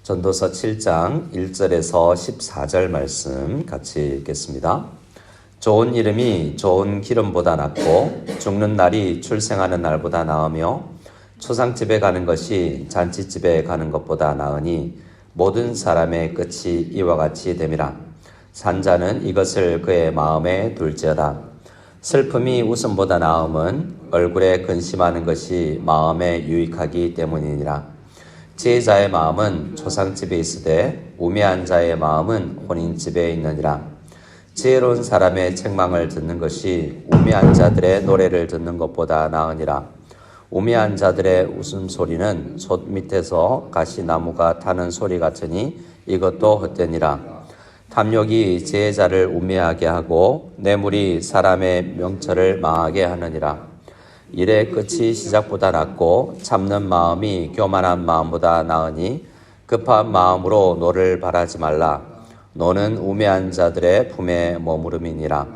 전도서 7장 1절에서 14절 말씀 같이 읽겠습니다. 좋은 이름이 좋은 기름보다 낫고 죽는 날이 출생하는 날보다 나으며 초상집에 가는 것이 잔치집에 가는 것보다 나으니 모든 사람의 끝이 이와 같이 됨이라. 산자는 이것을 그의 마음에 둘지어다. 슬픔이 웃음보다 나음은 얼굴에 근심하는 것이 마음에 유익하기 때문이니라. 지혜자의 마음은 초상집에 있으되 우매한 자의 마음은 혼인집에 있느니라. 지혜로운 사람의 책망을 듣는 것이 우매한 자들의 노래를 듣는 것보다 나으니라. 우매한 자들의 웃음소리는 솥 밑에서 가시나무가 타는 소리 같으니 이것도 헛되니라. 탐욕이 지혜자를 우매하게 하고 뇌물이 사람의 명철을 망하게 하느니라. 일의 끝이 시작보다 낫고 참는 마음이 교만한 마음보다 나으니 급한 마음으로 노를 바라지 말라. 노는 우매한 자들의 품에 머무름이니라.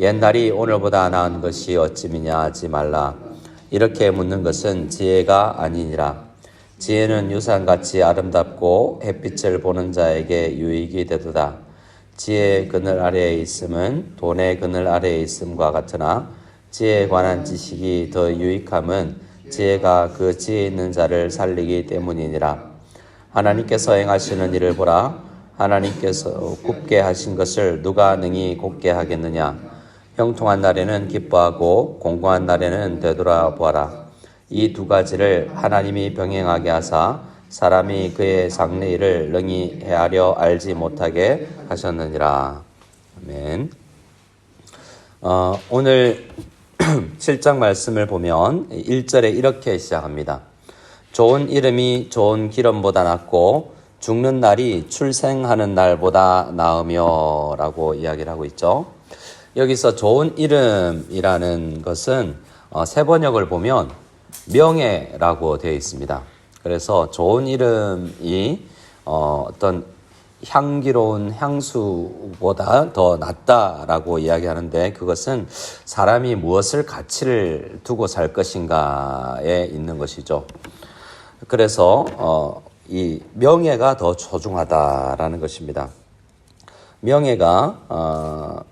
옛날이 오늘보다 나은 것이 어찌미냐 하지 말라. 이렇게 묻는 것은 지혜가 아니니라. 지혜는 유산같이 아름답고 햇빛을 보는 자에게 유익이 되도다. 지혜의 그늘 아래에 있음은 돈의 그늘 아래에 있음과 같으나 지혜에 관한 지식이 더 유익함은 지혜가 그 지혜 있는 자를 살리기 때문이니라. 하나님께서 행하시는 일을 보라. 하나님께서 굽게 하신 것을 누가 능히 곱게 하겠느냐. 형통한 날에는 기뻐하고 공고한 날에는 되돌아보아라. 이 두 가지를 하나님이 병행하게 하사 사람이 그의 장래일을 능히 헤아려 알지 못하게 하셨느니라. 아멘. 오늘 7장 말씀을 보면 1절에 이렇게 시작합니다. 좋은 이름이 좋은 기름보다 낫고 죽는 날이 출생하는 날보다 나으며 라고 이야기를 하고 있죠. 여기서 좋은 이름이라는 것은 새 번역을 보면 명예라고 되어 있습니다. 그래서 좋은 이름이 어떤 향기로운 향수보다 더 낫다라고 이야기하는데 그것은 사람이 무엇을 가치를 두고 살 것인가에 있는 것이죠. 그래서 이 명예가 더 소중하다라는 것입니다. 명예가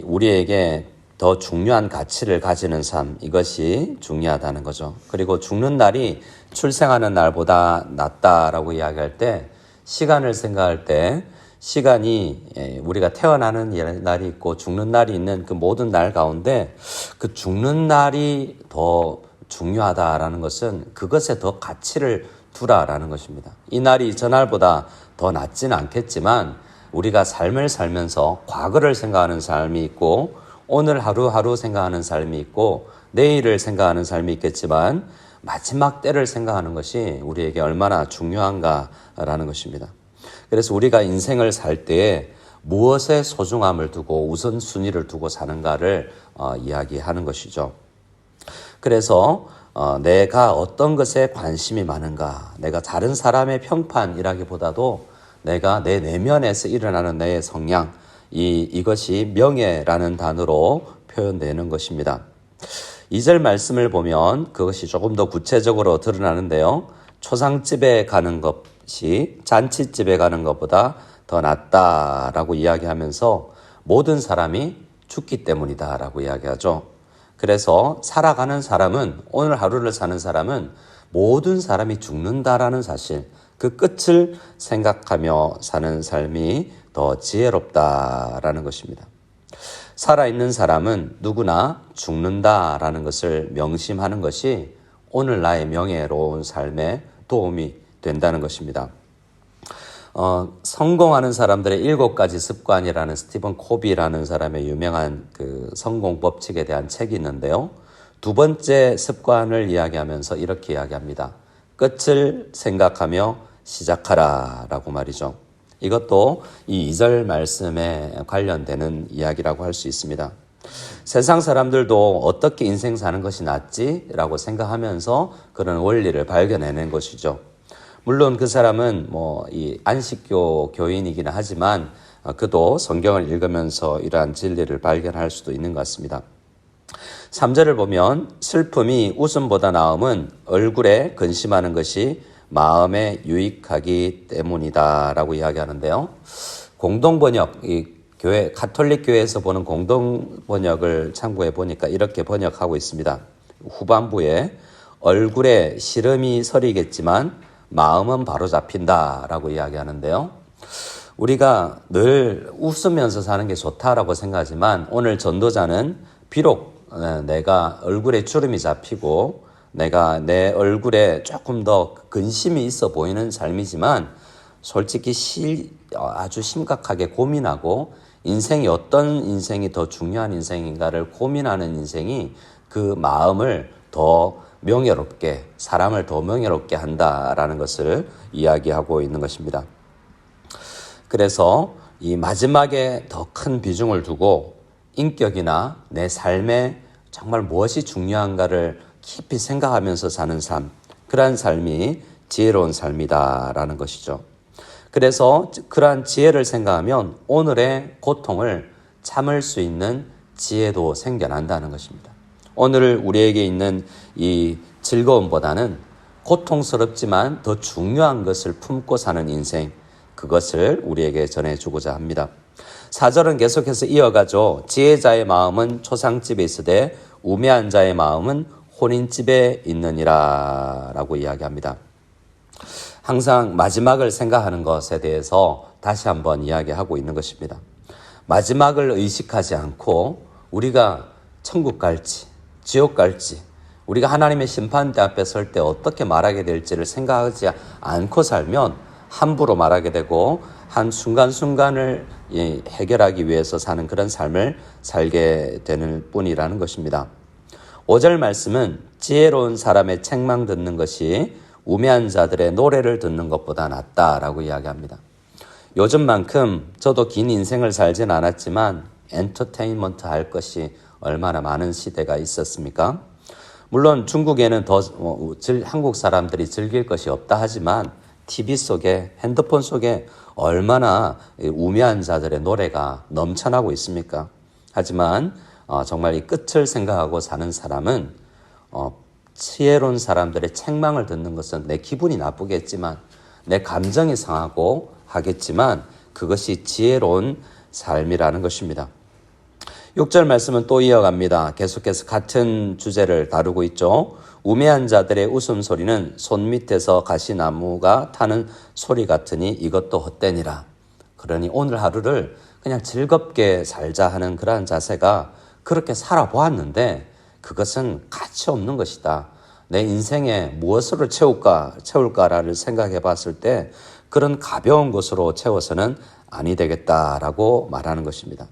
우리에게 더 중요한 가치를 가지는 삶, 이것이 중요하다는 거죠. 그리고 죽는 날이 출생하는 날보다 낫다라고 이야기할 때 시간을 생각할 때 시간이 우리가 태어나는 날이 있고 죽는 날이 있는 그 모든 날 가운데 그 죽는 날이 더 중요하다라는 것은 그것에 더 가치를 두라라는 것입니다. 이 날이 저날보다 더 낫지는 않겠지만 우리가 삶을 살면서 과거를 생각하는 삶이 있고 오늘 하루하루 생각하는 삶이 있고 내일을 생각하는 삶이 있겠지만 마지막 때를 생각하는 것이 우리에게 얼마나 중요한가라는 것입니다. 그래서 우리가 인생을 살 때에 무엇에 소중함을 두고 우선순위를 두고 사는가를 이야기하는 것이죠. 그래서 내가 어떤 것에 관심이 많은가, 내가 다른 사람의 평판이라기보다도 내가 내 내면에서 일어나는 내 성향, 이것이 명예라는 단어로 표현되는 것입니다. 2절 말씀을 보면 그것이 조금 더 구체적으로 드러나는데요. 초상집에 가는 것이 잔치집에 가는 것보다 더 낫다라고 이야기하면서 모든 사람이 죽기 때문이다라고 이야기하죠. 그래서 살아가는 사람은, 오늘 하루를 사는 사람은 모든 사람이 죽는다라는 사실, 그 끝을 생각하며 사는 삶이 더 지혜롭다라는 것입니다. 살아있는 사람은 누구나 죽는다라는 것을 명심하는 것이 오늘 나의 명예로운 삶에 도움이 된다는 것입니다. 성공하는 사람들의 7가지 습관이라는 스티븐 코비라는 사람의 유명한 그 성공 법칙에 대한 책이 있는데요. 두 번째 습관을 이야기하면서 이렇게 이야기합니다. 끝을 생각하며 시작하라 라고 말이죠. 이것도 이 2절 말씀에 관련되는 이야기라고 할 수 있습니다. 세상 사람들도 어떻게 인생 사는 것이 낫지? 라고 생각하면서 그런 원리를 발견해낸 것이죠. 물론 그 사람은 이 안식교 교인이긴 하지만 그도 성경을 읽으면서 이러한 진리를 발견할 수도 있는 것 같습니다. 3절을 보면 슬픔이 웃음보다 나음은 얼굴에 근심하는 것이 마음에 유익하기 때문이다라고 이야기하는데요. 공동번역, 이 교회 가톨릭 교회에서 보는 공동번역을 참고해 보니까 이렇게 번역하고 있습니다. 후반부에 얼굴에 시름이 서리겠지만 마음은 바로 잡힌다라고 이야기하는데요. 우리가 늘 웃으면서 사는 게 좋다라고 생각하지만 오늘 전도자는 비록 내가 얼굴에 주름이 잡히고 내가 내 얼굴에 조금 더 근심이 있어 보이는 삶이지만 솔직히 아주 심각하게 고민하고 인생이 어떤 인생이 더 중요한 인생인가를 고민하는 인생이 그 마음을 더 명예롭게, 사람을 더 명예롭게 한다라는 것을 이야기하고 있는 것입니다. 그래서 이 마지막에 더 큰 비중을 두고 인격이나 내 삶에 정말 무엇이 중요한가를 깊이 생각하면서 사는 삶, 그러한 삶이 지혜로운 삶이다라는 것이죠. 그래서 그러한 지혜를 생각하면 오늘의 고통을 참을 수 있는 지혜도 생겨난다는 것입니다. 오늘 우리에게 있는 이 즐거움보다는 고통스럽지만 더 중요한 것을 품고 사는 인생, 그것을 우리에게 전해주고자 합니다. 4절은 계속해서 이어가죠. 지혜자의 마음은 초상집에 있으되 우매한 자의 마음은 혼인집에 있느니라 라고 이야기합니다. 항상 마지막을 생각하는 것에 대해서 다시 한번 이야기하고 있는 것입니다. 마지막을 의식하지 않고 우리가 천국 갈지 지옥 갈지 우리가 하나님의 심판대 앞에 설 때 어떻게 말하게 될지를 생각하지 않고 살면 함부로 말하게 되고 한 순간순간을 해결하기 위해서 사는 그런 삶을 살게 되는 뿐이라는 것입니다. 5절 말씀은 지혜로운 사람의 책망 듣는 것이 우매한 자들의 노래를 듣는 것보다 낫다라고 이야기합니다. 요즘만큼 저도 긴 인생을 살진 않았지만 엔터테인먼트 할 것이 얼마나 많은 시대가 있었습니까? 물론 중국에는 더 한국 사람들이 즐길 것이 없다 하지만 TV 속에 핸드폰 속에 얼마나 우매한 자들의 노래가 넘쳐나고 있습니까? 하지만 정말 이 끝을 생각하고 사는 사람은 지혜로운 사람들의 책망을 듣는 것은 내 기분이 나쁘겠지만 내 감정이 상하고 하겠지만 그것이 지혜로운 삶이라는 것입니다. 6절 말씀은 또 이어갑니다. 계속해서 같은 주제를 다루고 있죠. 우매한 자들의 웃음소리는 손밑에서 가시나무가 타는 소리 같으니 이것도 헛되니라. 그러니 오늘 하루를 그냥 즐겁게 살자 하는 그러한 자세가 그렇게 살아보았는데 그것은 가치 없는 것이다. 내 인생에 무엇으로 채울까를 생각해 봤을 때 그런 가벼운 것으로 채워서는 아니 되겠다라고 말하는 것입니다.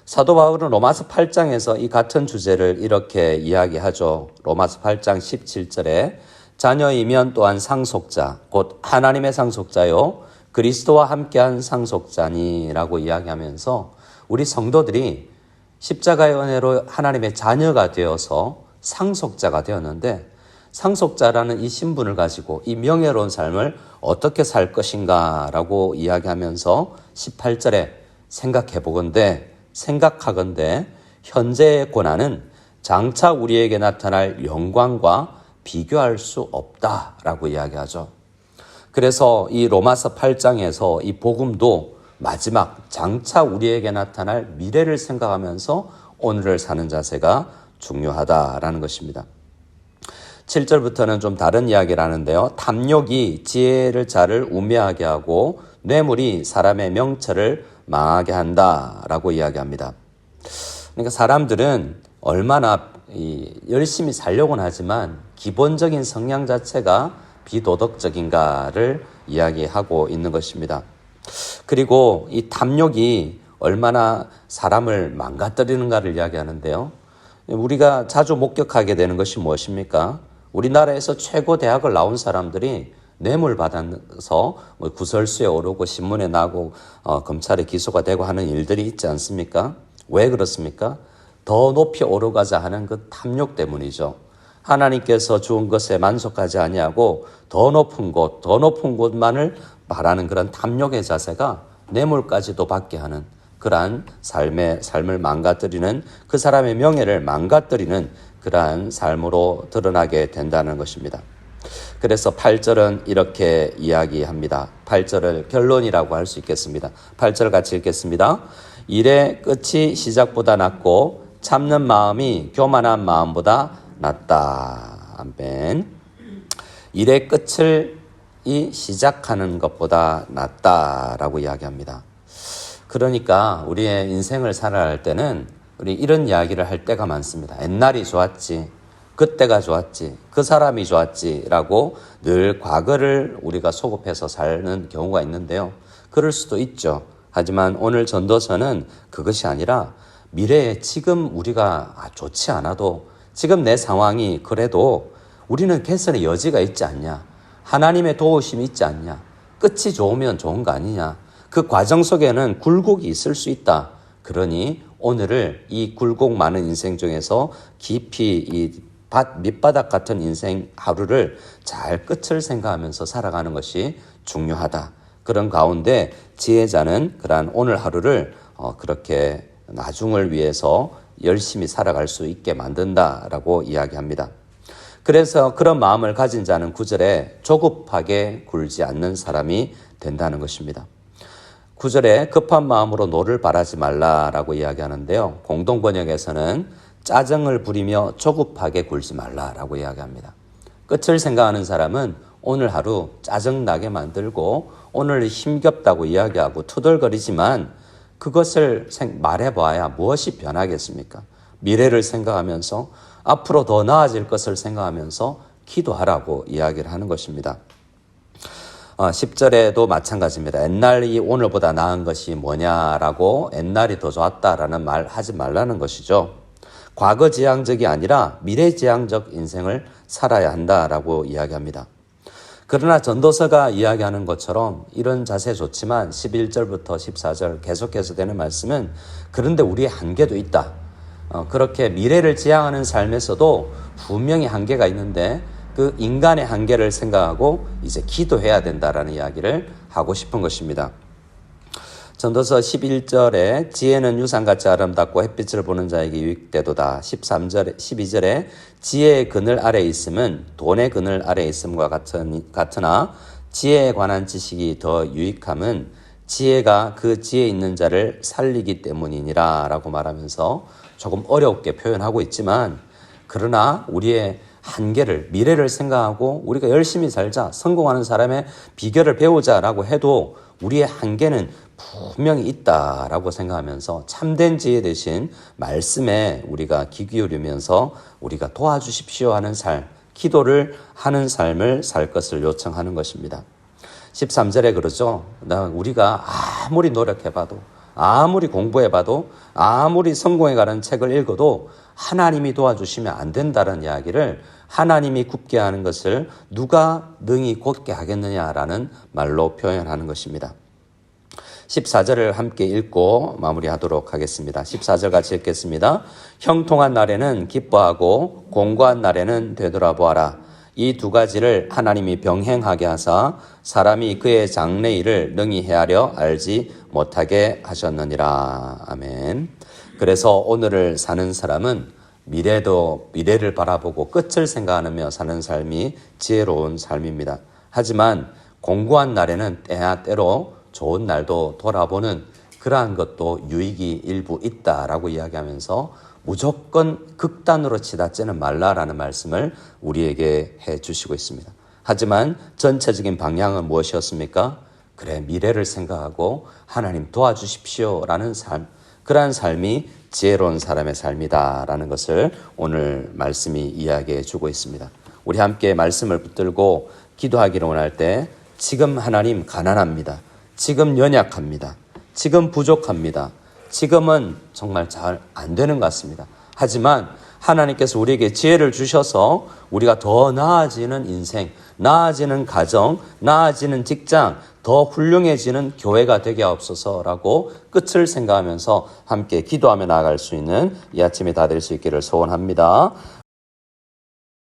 사도 바울은 로마서 8장에서 이 같은 주제를 이렇게 이야기하죠. 로마서 8장 17절에 자녀이면 또한 상속자, 곧 하나님의 상속자요 그리스도와 함께한 상속자니라고 이야기하면서 우리 성도들이 십자가의 은혜로 하나님의 자녀가 되어서 상속자가 되었는데 상속자라는 이 신분을 가지고 이 명예로운 삶을 어떻게 살 것인가라고 이야기하면서 18절에 생각하건대 현재의 고난은 장차 우리에게 나타날 영광과 비교할 수 없다라고 이야기하죠. 그래서 이 로마서 8장에서 이 복음도 마지막 장차 우리에게 나타날 미래를 생각하면서 오늘을 사는 자세가 중요하다라는 것입니다. 7절부터는 좀 다른 이야기를 하는데요. 탐욕이 지혜를 자를 우매하게 하고 뇌물이 사람의 명철을 망하게 한다라고 이야기합니다. 그러니까 사람들은 얼마나 열심히 살려고는 하지만 기본적인 성향 자체가 비도덕적인가를 이야기하고 있는 것입니다. 그리고 이 탐욕이 얼마나 사람을 망가뜨리는가를 이야기하는데요. 우리가 자주 목격하게 되는 것이 무엇입니까? 우리나라에서 최고 대학을 나온 사람들이 뇌물 받아서 구설수에 오르고 신문에 나고 검찰에 기소가 되고 하는 일들이 있지 않습니까? 왜 그렇습니까? 더 높이 오르가자 하는 그 탐욕 때문이죠. 하나님께서 주은 것에 만족하지 아니하고 더 높은 곳만을 바라는 그런 탐욕의 자세가 뇌물까지도 받게 하는 그러한 삶을 망가뜨리는 그 사람의 명예를 망가뜨리는 그러한 삶으로 드러나게 된다는 것입니다. 그래서 8절은 이렇게 이야기합니다. 8절을 결론이라고 할 수 있겠습니다. 8절 같이 읽겠습니다. 일의 끝이 시작보다 낫고 참는 마음이 교만한 마음보다 낫다. 아멘. 일의 끝을 시작하는 것보다 낫다라고 이야기합니다. 그러니까 우리의 인생을 살아갈 때는 우리 이런 이야기를 할 때가 많습니다. 옛날이 좋았지, 그때가 좋았지, 그 사람이 좋았지 라고 늘 과거를 우리가 소급해서 사는 경우가 있는데요. 그럴 수도 있죠. 하지만 오늘 전도서는 그것이 아니라 미래에 지금 우리가 좋지 않아도 지금 내 상황이 그래도 우리는 개선의 여지가 있지 않냐, 하나님의 도우심이 있지 않냐, 끝이 좋으면 좋은 거 아니냐, 그 과정 속에는 굴곡이 있을 수 있다. 그러니 오늘을 이 굴곡 많은 인생 중에서 깊이 이 밑바닥 같은 인생 하루를 잘 끝을 생각하면서 살아가는 것이 중요하다. 그런 가운데 지혜자는 그러한 오늘 하루를 그렇게 나중을 위해서 열심히 살아갈 수 있게 만든다라고 이야기합니다. 그래서 그런 마음을 가진 자는 9절에 조급하게 굴지 않는 사람이 된다는 것입니다. 9절에 급한 마음으로 노를 바라지 말라라고 이야기하는데요. 공동번역에서는 짜증을 부리며 조급하게 굴지 말라라고 이야기합니다. 끝을 생각하는 사람은 오늘 하루 짜증나게 만들고 오늘 힘겹다고 이야기하고 투덜거리지만 그것을 말해봐야 무엇이 변하겠습니까? 미래를 생각하면서 앞으로 더 나아질 것을 생각하면서 기도하라고 이야기를 하는 것입니다. 10절에도 마찬가지입니다. 옛날이 오늘보다 나은 것이 뭐냐라고 옛날이 더 좋았다라는 말 하지 말라는 것이죠. 과거지향적이 아니라 미래지향적 인생을 살아야 한다라고 이야기합니다. 그러나 전도서가 이야기하는 것처럼 이런 자세 좋지만 11절부터 14절 계속해서 되는 말씀은 그런데 우리의 한계도 있다. 그렇게 미래를 지향하는 삶에서도 분명히 한계가 있는데 그 인간의 한계를 생각하고 이제 기도해야 된다라는 이야기를 하고 싶은 것입니다. 전도서 11절에 지혜는 유산같이 아름답고 햇빛을 보는 자에게 유익되도다. 12절에 지혜의 그늘 아래에 있음은 돈의 그늘 아래에 있음과 같으나 지혜에 관한 지식이 더 유익함은 지혜가 그 지혜 있는 자를 살리기 때문이니라 라고 말하면서 조금 어렵게 표현하고 있지만 그러나 우리의 한계를 미래를 생각하고 우리가 열심히 살자 성공하는 사람의 비결을 배우자라고 해도 우리의 한계는 분명히 있다라고 생각하면서 참된 지혜 대신 말씀에 우리가 귀 기울이면서 우리가 도와주십시오 하는 삶, 기도를 하는 삶을 살 것을 요청하는 것입니다. 13절에 그러죠. 우리가 아무리 노력해봐도 아무리 공부해봐도 아무리 성공해가는 책을 읽어도 하나님이 도와주시면 안 된다는 이야기를 하나님이 굽게 하는 것을 누가 능히 곧게 하겠느냐라는 말로 표현하는 것입니다. 14절을 함께 읽고 마무리하도록 하겠습니다. 14절 같이 읽겠습니다. 형통한 날에는 기뻐하고 공고한 날에는 되돌아보아라. 이 두 가지를 하나님이 병행하게 하사 사람이 그의 장래일을 능히 헤아려 알지 못하게 하셨느니라. 아멘. 그래서 오늘을 사는 사람은 미래를 바라보고 끝을 생각하며 사는 삶이 지혜로운 삶입니다. 하지만 공고한 날에는 때로 좋은 날도 돌아보는 그러한 것도 유익이 일부 있다라고 이야기하면서 무조건 극단으로 치닫지는 말라라는 말씀을 우리에게 해주시고 있습니다. 하지만 전체적인 방향은 무엇이었습니까? 그래, 미래를 생각하고 하나님 도와주십시오라는 삶, 그러한 삶이 지혜로운 사람의 삶이다라는 것을 오늘 말씀이 이야기해 주고 있습니다. 우리 함께 말씀을 붙들고 기도하기를 원할 때 지금 하나님 가난합니다. 지금 연약합니다. 지금 부족합니다. 지금은 정말 잘 안 되는 것 같습니다. 하지만 하나님께서 우리에게 지혜를 주셔서 우리가 더 나아지는 인생, 나아지는 가정, 나아지는 직장, 더 훌륭해지는 교회가 되게 하옵소서라고 끝을 생각하면서 함께 기도하며 나아갈 수 있는 이 아침이 다 될 수 있기를 소원합니다.